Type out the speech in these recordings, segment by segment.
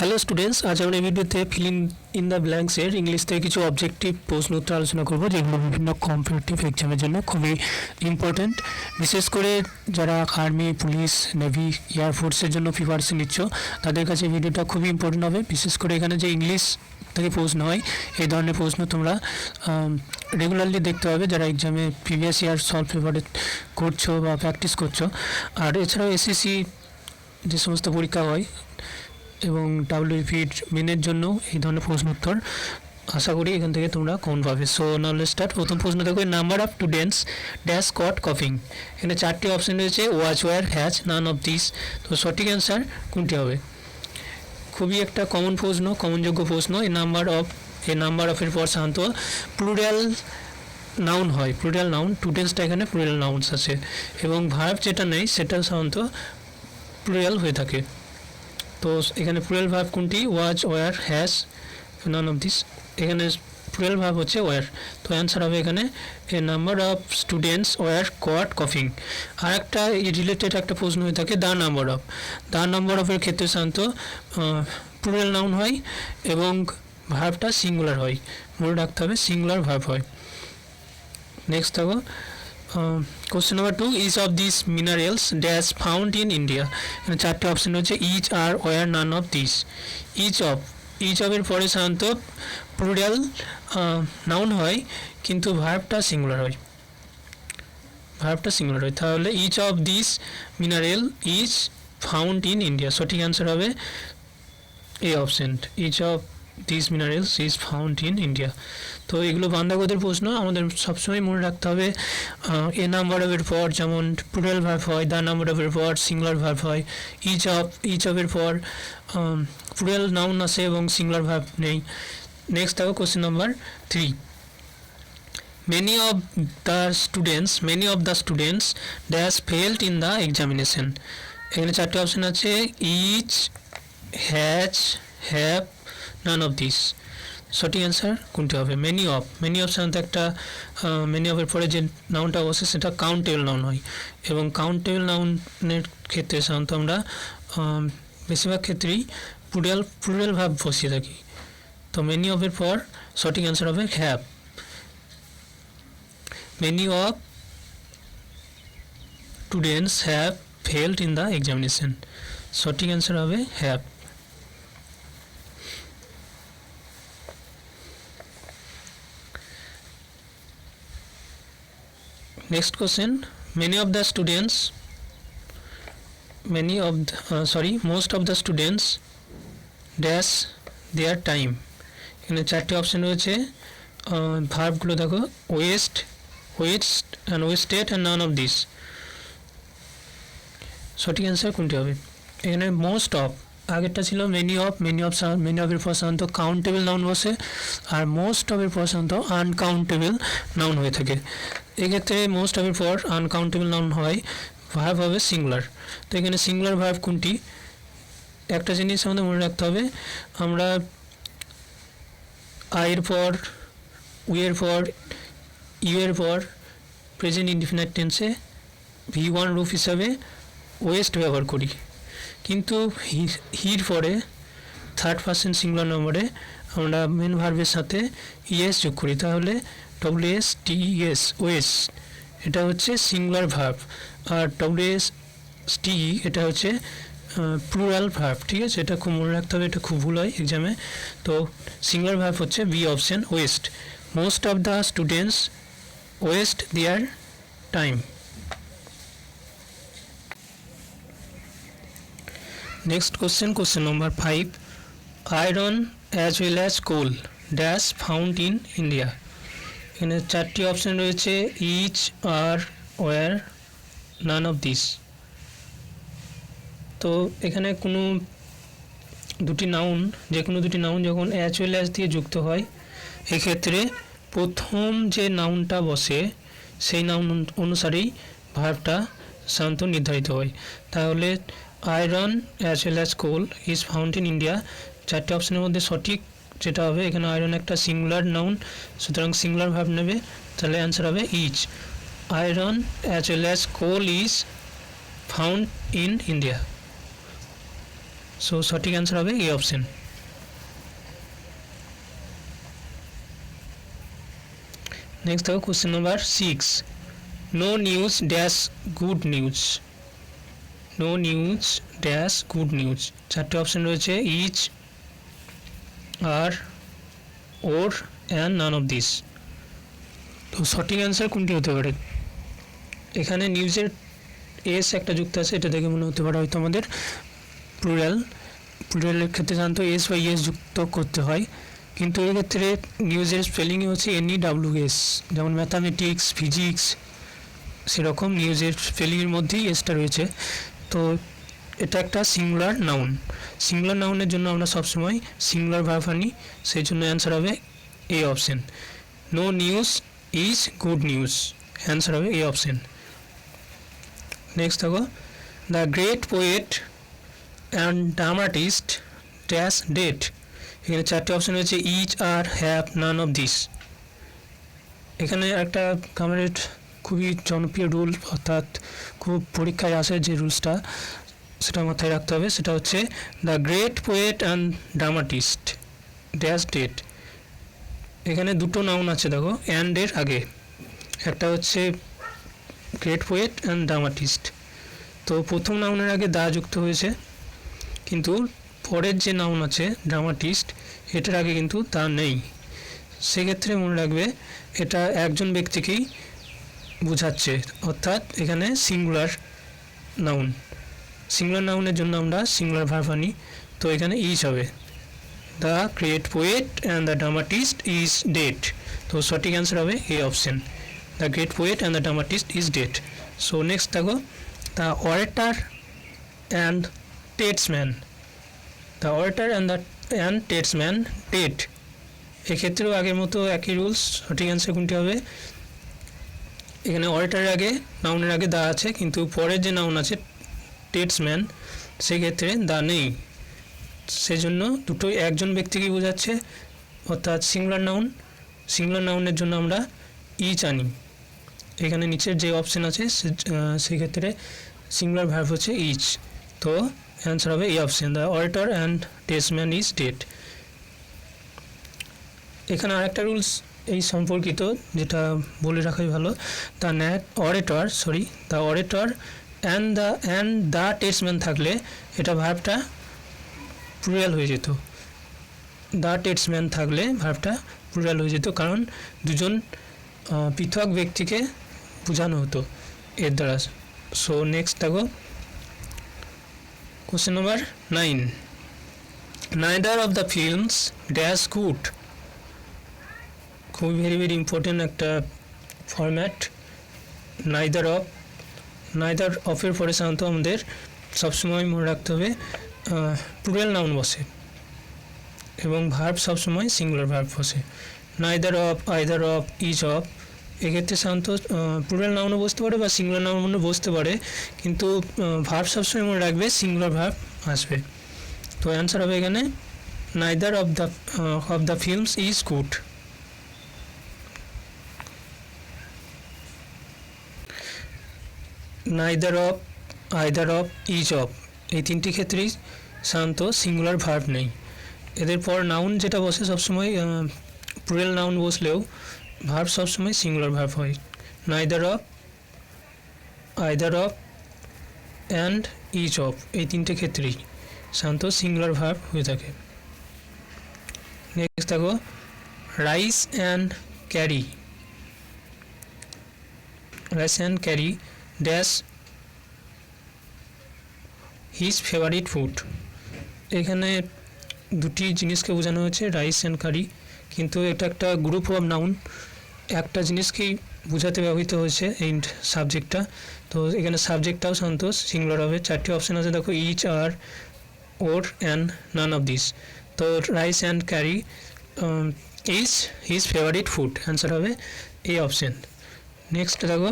Hello students, আজ আমরা এই ভিডিওতে ফিলিং ইন দ্য ব্ল্যাঙ্কসের ইংলিশ থেকে কিছু অবজেক্টিভ প্রশ্ন উত্তর আলোচনা করব, যেগুলো বিভিন্ন কম্পিটিটিভ এক্সামের জন্য খুবই ইম্পর্ট্যান্ট। বিশেষ করে যারা আর্মি, পুলিশ, নেভি, এয়ারফোর্সের জন্য প্রিপারেশন নিচ্ছ তাদের কাছে ভিডিওটা খুবই ইম্পর্ট্যান্ট হবে। বিশেষ করে এখানে যে ইংলিশ থেকে প্রশ্ন হয় এই ধরনের প্রশ্ন তোমরা রেগুলারলি দেখতে হবে যারা এক্সামে প্রিভিয়াস ইয়ার সলভ পেপারে করছো বা প্র্যাকটিস করছো। আর এছাড়াও এসএসসি যে সমস্ত পরীক্ষা হয় এবং ডাব্লিউপির মেনের জন্য এই ধরনের প্রশ্ন উত্তর আশা করি এখান থেকে তোমরা কমন পাবে। So now let's start. প্রথম প্রশ্ন দেখো, number of students dash caught কফিং। এখানে চারটি অপশন রয়েছে, was, were, has, none of this. তো সঠিক অ্যান্সার কোনটি হবে? খুবই একটা কমন প্রশ্ন, কমনযোগ্য প্রশ্ন। এই নাম্বার অফের পর সাধারণত প্লুরাল নাউন হয়, প্লুরাল নাউন। স্টুডেন্টসটা এখানে প্লুরাল নাউন্স আছে এবং ভার্ব যেটা নেই সেটা সাধারণত প্লুরাল হয়ে থাকে। তো এখানে প্লুরাল ভার্ব কোনটি? Was, were, has, none of this. এখানে প্লুরাল ভার্ব হচ্ছে ওয়ার। তো অ্যান্সার হবে এখানে a number of students were caught কফিং। আর একটা রিলেটেড একটা প্রশ্ন হয়ে থাকে, দ্য নাম্বার অফের ক্ষেত্রে সাধারণত প্লুরাল নাউন হয় এবং ভার্বটা সিঙ্গুলার হয়। মনে রাখতে হবে সিঙ্গুলার ভার্ব হয়। নেক্সট দেখো, question number 2, each of this minerals dash found in India. এখানে চারটে অপশন হচ্ছে, is, are, were, none of this. Each অফের পরে সাধারণত প্লুরাল নাউন হয় কিন্তু ভার্বটা সিঙ্গুলার হয়, তাহলে each of this mineral is found in India. সঠিক অ্যান্সার হবে এই option, each of this minerals is found in India. তো এগুলো বান্ধাগতের প্রশ্ন, আমাদের সবসময় মনে রাখতে হবে এ নাম্বার অফের পর যেমন প্লুরাল ভার্ব হয়, দ্য নাম্বার অফের পর সিঙ্গুলার ভার্ব হয়, ইচ অফের পর প্লুরাল নাউন আছে এবং সিঙ্গুলার ভার্ব নেই। নেক্সট দেখো question number 3, many of the students dash failed in the examination. এখানে চারটে অপশন আছে, each, has, have, none of this. সঠিক অ্যান্সার কোনটি হবে? মেনি অফ সাধারণত একটা মেনি অফের পরে যে নাউনটা বসে সেটা কাউন্টেবল নাউন হয় এবং কাউন্টেবল নাউনের ক্ষেত্রে সাধারণত আমরা বেশিরভাগ ক্ষেত্রেই প্লুরাল ভার্ব বসিয়ে থাকি। তো মেনি অফের পর সঠিক অ্যান্সার হবে have. Many of students have failed in the examination. সঠিক অ্যান্সার হবে have. Next question, most of the students dash their time. এখানে চারটি অপশন রয়েছে, ভার্বগুলো দেখো, wasted and none of this. সঠিক অ্যান্সার কোনটি হবে? এখানে মোস্ট অফ, আগেরটা ছিল মেনি অফের পর সাধারণত কাউন্টেবল নাউন বসে আর মোস্ট অফের পর সাধারণত আনকাউন্টেবল নাউন হয়ে থাকে। এক্ষেত্রে মোস্ট অফের পর আনকাউন্টেবল নাউন হয়, ভার্ব হবে সিঙ্গুলার। তো এখানে সিঙ্গুলার ভার্ব কোনটি? একটা জিনিস আমাদের মনে রাখতে হবে, আমরা আয়ের পর, উয়ের পর, ইউয়ের পর প্রেজেন্ট ইনডিফিনাইট টেন্সে V1 রূপ হিসাবে ওয়েস্ট ব্যবহার করি, কিন্তু হির পরে থার্ড পারসন সিঙ্গুলার নম্বরে আমরা মেন ভার্বের সাথে ইএস যোগ করি, তাহলে WSTES ওয়েস্ট, এটা হচ্ছে সিঙ্গুলার ভার্ব। আর WSTE এটা হচ্ছে প্লুরাল ভার্ব। ঠিক আছে, এটা খুব মনে রাখতে হবে, এটা খুব ভুল হয় এক্সামে। তো সিঙ্গুলার ভার্ব হচ্ছে B option, waste. Most of the students waste their time. Next question number 5, iron as well as coal dash found in India. এখানে চারটি অপশন রয়েছে, each, are, were, none of this. তো এখানে কোনো দুটি noun, যে কোনো দুটি নাউন যখন অ্যাজ ওয়েল অ্যাজ দিয়ে যুক্ত হয়, এক্ষেত্রে প্রথম যে নাউনটা বসে সেই নাউন অনুসারেই ভার্বটা সাধারণত নির্ধারিত হয়। তাহলে iron as well as coal is found in India, চারটে অপশনের মধ্যে সঠিক যেটা হবে, এখানে আয়রন একটা সিঙ্গুলার নাউন, সুতরাং সিঙ্গুলার ভার্ব নেবে, তাহলে অ্যান্সার হবে is. Iron as well as coal is found in India. So সঠিক অ্যান্সার হবে এ অপশন। নেক্সট দেখো question number 6, no news dash good news. No news dash good news, চারটে option রয়েছে, each, are, or, and none of this. তো সঠিক answer কোনটি হতে পারে? এখানে নিউজের এস একটা যুক্ত আছে, এটা দেখে মনে হতে পারে হয়তো আমাদের প্লুরালের ক্ষেত্রে সাধারণত এস বা ইএস যুক্ত করতে হয়, কিন্তু এই ক্ষেত্রে নিউজের স্পেলিংই হচ্ছে NEWS, যেমন ম্যাথামেটিক্স, ফিজিক্স, সেরকম নিউজের স্পেলিংয়ের মধ্যেই এসটা রয়েছে। তো এটা একটা সিঙ্গুলার নাউন। সিঙ্গুলার নাউনের জন্য আমরা সবসময় সিঙ্গুলার ভার্ব আনি, সেই জন্য অ্যান্সার হবে A option. No news is good news, answer হবে এ অপশন। নেক্সট দেখো, the great poet and dramatist dash dead. এখানে চারটে অপশন রয়েছে, each, are, have, none of this. এখানে একটা গ্রামারের খুবই জনপ্রিয় রুল, অর্থাৎ খুব পরীক্ষায় আসে যে রুলসটা, সেটা মাথায় রাখতে হবে। সেটা হচ্ছে the great poet and dramatist dash dead. এখানে দুটো নাউন আছে দেখো অ্যান্ডের আগে, একটা হচ্ছে গ্রেট পোয়েট অ্যান্ড ড্রামাটিস্ট। তো প্রথম নাউনের আগে দা যুক্ত হয়েছে, কিন্তু পরের যে নাউন আছে ড্রামাটিস্ট, এটার আগে কিন্তু তা নেই। সেক্ষেত্রে মনে রাখবে এটা একজন ব্যক্তিকেই বোঝাচ্ছে, অর্থাৎ এখানে সিঙ্গুলার নাউন। সিঙ্গুলার নাউনের জন্য আমরা সিঙ্গুলার ভার্ব আনি, তো এখানে ইজ হবে। The great poet and the dramatist is dead, তো সঠিক অ্যান্সার হবে A option. The great poet and the dramatist is dead. So next দেখো, the orator and statesman. The orator and statesman dead. এক্ষেত্রেও আগের মতো একই rules, সঠিক answer কোনটি হবে? এখানে অরেটারের আগে নাউনের আগে দা আছে, কিন্তু পরের যে নাউন আছে টেটসম্যান, সেক্ষেত্রে দা নেই। সেজন্য দুটোই একজন ব্যক্তিকে বোঝাচ্ছে, অর্থাৎ সিঙ্গুলার নাউন। সিঙ্গুলার নাউনের জন্য আমরা ইচ আনি। এখানে নিচের যে অপশন আছে সেক্ষেত্রে সিঙ্গুলার ভার্ব হচ্ছে ইচ, তো অ্যান্সার হবে এই option, the orator and statesman is dead. এখানে আরেকটা রুলস এই সম্পর্কিত, যেটা বলে রাখাই ভালো। The orator and the statesman থাকলে এটা ভার্বটা প্লুরাল হয়ে যেত। দ্য টেটসম্যান থাকলে ভার্বটা প্লুরাল হয়ে যেত, কারণ দুজন পৃথক ব্যক্তিকে বোঝানো হতো এর দ্বারা। সো নেক্সট দেখো, question number 9, neither of the films dash good. খুবই ভেরি ইম্পর্টেন্ট একটা ফরম্যাট। নাইদার অফের পরে সাধারণত আমাদের সবসময় মনে রাখতে হবে প্লুরাল নাউন বসে, এবং ভার্ব সবসময় সিঙ্গুলার ভার্ব বসে। Neither of, either of, each of, এক্ষেত্রে সাধারণত প্লুরাল নাউনও বসতে পারে বা সিঙ্গুলার নাউনও বসতে পারে, কিন্তু ভার্ব সবসময় মনে রাখবে সিঙ্গুলার ভার্ব আসবে। তো অ্যান্সার হবে এখানে neither of the films is good. Neither of, either of, each of, এই তিনটি ক্ষেত্রেই সাধারণত সিঙ্গুলার ভার্ব নেই। এদের পর নাউন যেটা বসে সবসময় প্লুরাল নাউন বসলেও ভার্ব সবসময় সিঙ্গুলার ভার্ব হয়। Neither of, either of and each of, এই তিনটে ক্ষেত্রেই সাধারণত সিঙ্গুলার ভার্ব হয়ে থাকে। নেক্সট দেখো, rice and carry dash his favourite food. এখানে দুটি জিনিসকে বোঝানো হয়েছে, রাইস অ্যান্ড কারি, কিন্তু এটা একটা গ্রুপ অফ নাউন, একটা জিনিসকেই বোঝাতে ব্যবহৃত হয়েছে এই সাবজেক্টটা। তো এখানে সাবজেক্টটাও সাধারণত সিঙ্গুলার হবে। চারটি অপশান আছে দেখো, is, are, or, and none of this. তো rice and curry is his favourite food, answer হবে এই অপশান। নেক্সট দেখো,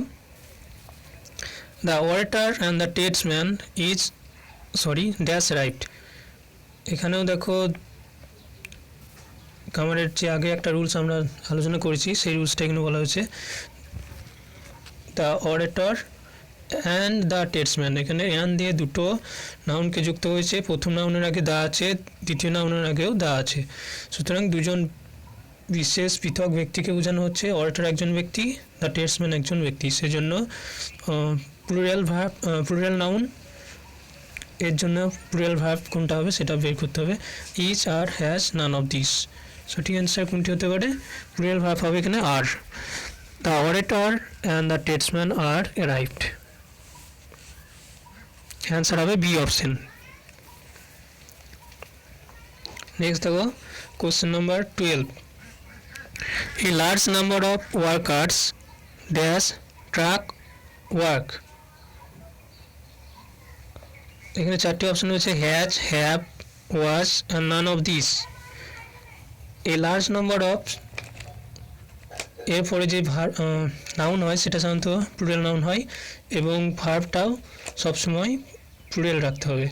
the orator and the statesman is dash right. এখানেও দেখো গ্রামারের যে আগে একটা রুলস আমরা আলোচনা করেছি, সেই রুলসটা এখানে বলা হয়েছে, দ্য অরেটর অ্যান্ড দ্য টেটসম্যান, এখানে অ্যান্ড দিয়ে দুটো নাউনকে যুক্ত হয়েছে, প্রথম নাউনের আগে দা আছে, দ্বিতীয় নাউনের আগেও দা আছে, সুতরাং দুজন বিশেষ পৃথক ব্যক্তিকে বোঝানো হচ্ছে। অরেটর একজন ব্যক্তি, দ্য টেটসম্যান একজন ব্যক্তি, সেজন্য প্লুরাল নাউন এর জন্য প্লুরাল ভার্ব কোনটা হবে সেটা বের করতে হবে। Is, are, has, none of this, সঠিক অ্যান্সার কোনটি হতে পারে? প্লুরাল ভার্ব হবে এখানে are. The orator and the statesman are arrived, answer হবে বি অপশন। নেক্সট দেখো question number 12, a large number of workers dash track work, এখানে চারটি অপশন রয়েছে, has, have, was and none of this. A large number of এরপরে যে noun হয় সেটা সাধারণত প্লুরাল নাউন হয় এবং ভার্বটাও সবসময় প্লুরাল রাখতে হবে,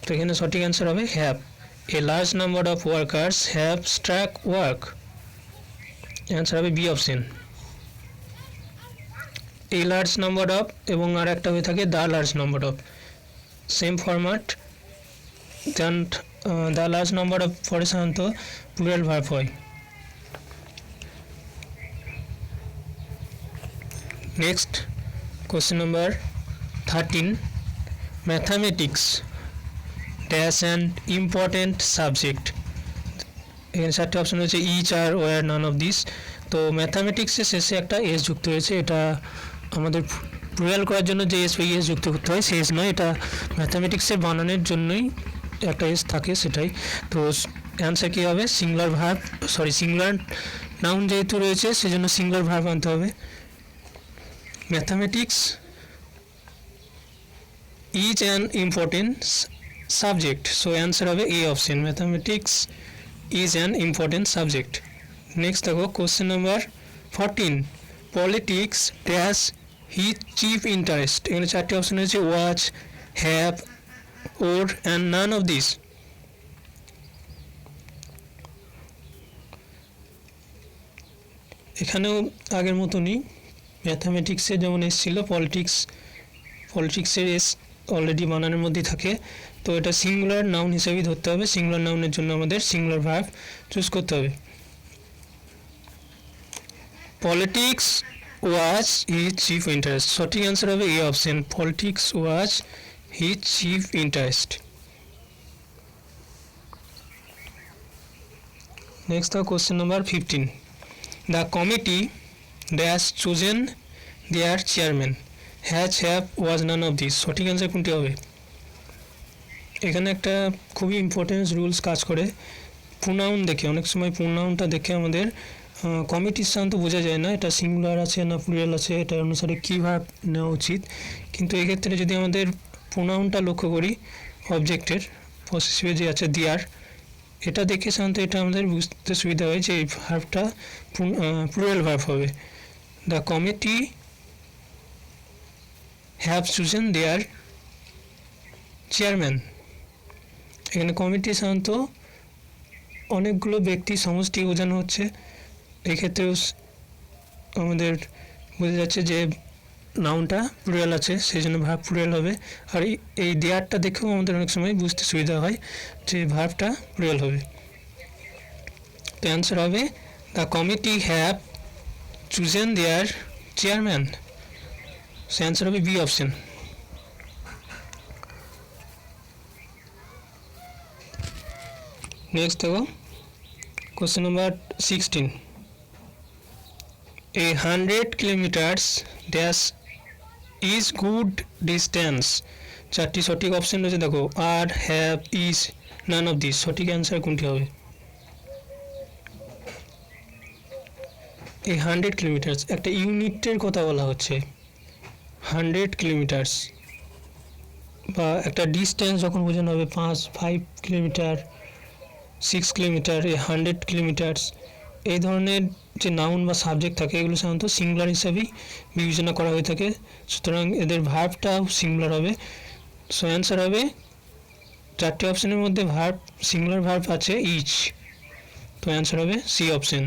তো এখানে সঠিক অ্যান্সার হবে have. A large number of workers have struck work, answer হবে B option. A large number of এবং আর একটা হয়ে থাকে the large number of, same format, then the large number of পরে সাধারণত প্লুরাল ভার্ব হয়। Next question number 13, mathematics dash and important subject, এখানে চারটি অপশন রয়েছে, each, are, were, none of this. তো ম্যাথামেটিক্সের শেষে একটা এস যুক্ত হয়েছে, এটা আমাদের প্লুরাল করার জন্য যে এস বা ইএস যুক্ত করতে হয় সেই এস নয়, এটা ম্যাথামেটিক্সের বানানের জন্যই একটা এস থাকে সেটাই। তো অ্যান্সার কী হবে? সিঙ্গুলার ভার্ব, সিঙ্গুলার নাউন যেহেতু রয়েছে সেজন্য সিঙ্গুলার ভার্ব আনতে হবে। Mathematics is an important subject, so answer হবে A option, mathematics is an important subject. Next দেখো question number 14, politics dash his chief interest, এখানে চারটি অপশন রয়েছে, was, have, or and none of this. এখানেও আগের মতনই ম্যাথামেটিক্সে যেমন এসেছিলো পলিটিক্সের এস অলরেডি বানানের মধ্যেই থাকে, তো এটা সিঙ্গুলার নাউন হিসেবেই ধরতে হবে। সিঙ্গুলার নাউনের জন্য আমাদের সিঙ্গুলার ভার্ব চুজ করতে হবে। Politics was his chief interest, সঠিক অ্যান্সার হবে A option, politics was his chief interest. Next question number 15, the committee dash chosen their chairman, has, have, was, none of this, সঠিক answer কোনটি হবে? এখানে একটা খুবই ইম্পর্টেন্ট রুলস কাজ করে, প্রোনাউন দেখে, অনেক সময় প্রোনাউনটা দেখে আমাদের কমিটির সাধারণত বোঝা যায় না এটা সিঙ্গুলার আছে না প্লুরাল আছে, এটা অনুসারে কী ভার্ব নেওয়া উচিত। কিন্তু এক্ষেত্রে যদি আমাদের প্রোনাউনটা লক্ষ্য করি, অবজেক্টের পসেসিভে যে আছে দেয়ার, এটা দেখে সাধারণত এটা আমাদের বুঝতে সুবিধা হয় যে এই ভার্বটা প্লুরাল ভার্ব হবে। The committee have chosen their chairman, এখানে কমিটি সাধারণত অনেকগুলো ব্যক্তি সমষ্টি বোঝানো হচ্ছে, এক্ষেত্রেও আমাদের বোঝা যাচ্ছে যে নাউনটা প্লুরাল আছে সেই জন্য ভার্ব প্লুরাল হবে। আর এই দেয়ারটা দেখেও আমাদের অনেক সময় বুঝতে সুবিধা হয় যে ভার্বটা প্লুরাল হবে। তো অ্যান্সার হবে the committee have chosen their chairman, so answer হবে বি অপশন। নেক্সট দেখো question number 16, a 100 kilometers dash is good distance, চারটি সঠিক অপশন রয়েছে দেখো, are, have, is, none of this, সঠিক অ্যান্সার কোনটি হবে? এই 100 কিলোমিটার্স একটা ইউনিটের কথা বলা হচ্ছে, 100 কিলোমিটার্স বা একটা ডিস্টেন্স যখন বোঝানো হবে 5 কিলোমিটার, 6 কিলোমিটার, 100 কিলোমিটার্স, এই ধরনের যে নাউন বা সাবজেক্ট থাকে এগুলো সাধারণত সিঙ্গুলার হিসাবেই বিবেচনা করা হয়ে থাকে, সুতরাং এদের ভার্বটাও সিঙ্গুলার হবে। সো অ্যান্সার হবে, চারটি অপশনের মধ্যে সিঙ্গুলার ভার্ব আছে ইচ, তো অ্যান্সার হবে C option.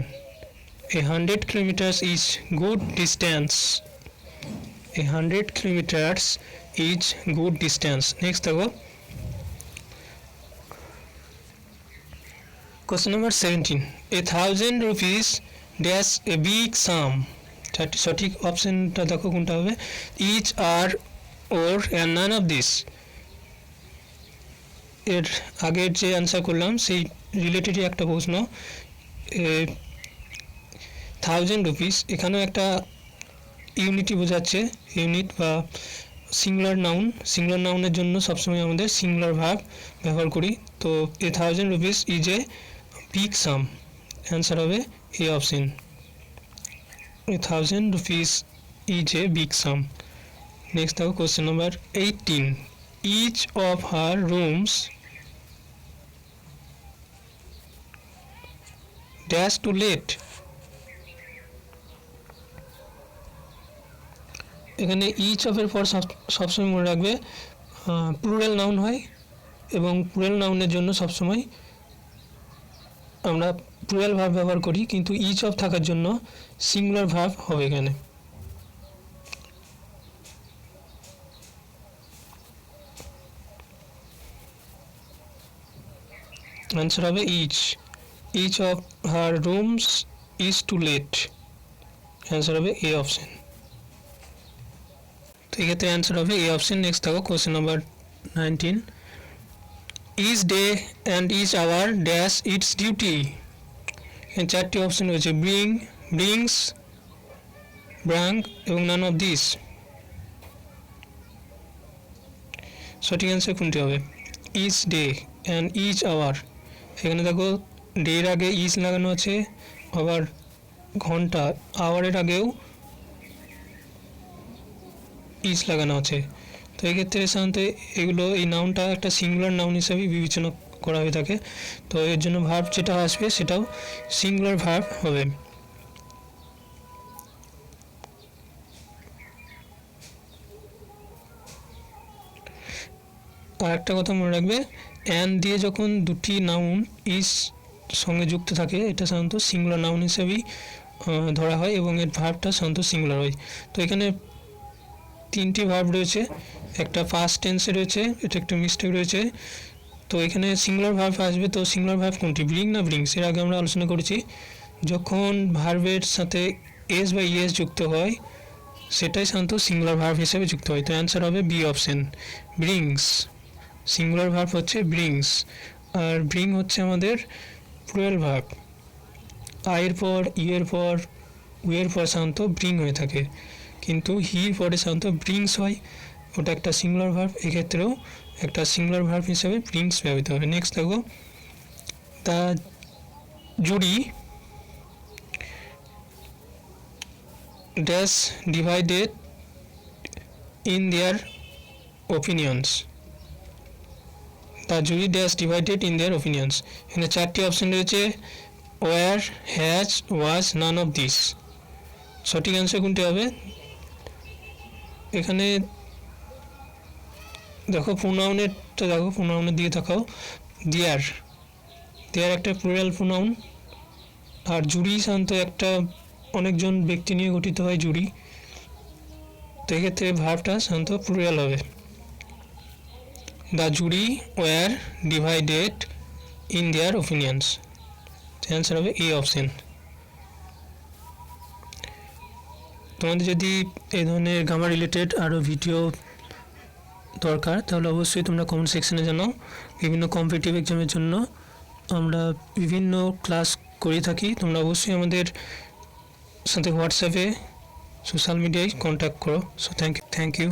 100 kilometers is good distance. 100 kilometers is good distance. Next দেখো question number 17. 1,000 rupees dash a big sum. সঠিক অপশনটা দেখো কোনটা হবে, ইচ আর or and none of this. এর আগের যে অ্যান্সার করলাম সেই রিলেটেডই একটা প্রশ্ন। 1000 রুপিস এখানেও একটা ইউনিটি বোঝাচ্ছে, ইউনিট বা সিঙ্গুলার নাউন। সিঙ্গুলার নাউনের জন্য সবসময় আমাদের সিঙ্গুলার ভার্ব ব্যবহার করি। তো 1000 rupees is a big some, answer হবে A option. 1000 rupees is a big sum. Next দেখো question number 18. Each of her rooms dash to let. এখানে each of এর পর সবসময় মনে রাখবে প্লুরাল নাউন হয় এবং প্লুরাল নাউনের জন্য সবসময় আমরা প্লুরাল ভার্ব ব্যবহার করি, কিন্তু each of থাকার জন্য সিঙ্গুলার ভার্ব হবে এখানে। আনসার হবে each of her rooms is too late, answer হবে এ অপশন। তো এক্ষেত্রে অ্যান্সার হবে এ অপশন। নেক্সট দেখো question number 19. Each day and each hour dash its duty. চারটি অপশন রয়েছে, ব্রিংস, ব্রাং এবং নান অফ দিস। সঠিক অ্যান্সার কোনটি হবে? Each day and each hour. এখানে দেখো ডের আগে ইচ লাগানো আছে, আবার ঘন্টা আওয়ারের আগেও ইচ লাগানো আছে। তো এক্ষেত্রে সাধারণত এগুলো এই নাউনটা একটা সিঙ্গুলার নাউন হিসাবে বিবেচনা করা হয়ে থাকে। তো এর জন্য ভার্ব যেটা আসবে সেটাও সিঙ্গুলার ভার্ব হবে। আর একটা কথা মনে রাখবে, অ্যান্ড দিয়ে যখন দুটি নাউন ইজ সঙ্গে যুক্ত থাকে এটা সাধারণত সিঙ্গুলার নাউন হিসেবেই ধরা হয় এবং এর ভার্বটা সাধারণত সিঙ্গুলার হয়। তো এখানে তিনটি ভার্ব রয়েছে, একটা ফার্স্ট টেন্সে রয়েছে, এটা একটা মিস্টেক রয়েছে। তো এখানে সিঙ্গুলার ভার্ব আসবে, তো সিঙ্গুলার ভার্ব কোনটি, ব্রিং না ব্রিংস? এর আগে আমরা আলোচনা করেছি যখন ভার্বের সাথে এস বা ইএস যুক্ত হয় সেটাই সাধারণত সিঙ্গুলার ভার্ব হিসেবে যুক্ত হয়। তো অ্যান্সার হবে B option, brings. Singular verb হচ্ছে ব্রিংস, আর ব্রিং হচ্ছে আমাদের প্লুরাল ভার্ব। আয়ের পর ইয়ের পর উয়ের পর সাধারণত ব্রিং হয়ে থাকে, কিন্তু হির পরে সাধারণত ব্রিংস হয়, ওটা একটা সিঙ্গুলার ভার্ব। এক্ষেত্রেও একটা সিঙ্গুলার ভার্ব হিসেবে ব্রিংস ব্যবহৃত হবে। নেক্সট দেখো, the jury dash divided in their opinions. The jury dash divided in their opinions. এখানে চারটি অপশন রয়েছে, were, has, was, none of this. সঠিক অ্যান্সার কোনটি হবে? এখানে দেখো প্রোনাউনেরটা দেখো, প্রোনাউনের দিয়ে দেখাও, দেয়ার একটা প্লুরাল প্রোনাউন, আর জুরি সাধারণত একটা অনেকজন ব্যক্তি নিয়ে গঠিত হয় জুরি। তো এক্ষেত্রে ভার্বটা সাধারণত প্লুরাল হবে। The jury war divided in their opinions, answer হবে এ অপশন। তোমাদের যদি এই ধরনের গ্রামার রিলেটেড আরও ভিডিও দরকার তাহলে অবশ্যই তোমরা কমেন্ট সেকশনে জানাও। বিভিন্ন কম্পিটিটিভ এক্সামের জন্য আমরা বিভিন্ন ক্লাস করে থাকি, তোমরা অবশ্যই আমাদের সাথে হোয়াটসঅ্যাপে সোশ্যাল মিডিয়ায় কন্ট্যাক্ট করো। So thank you.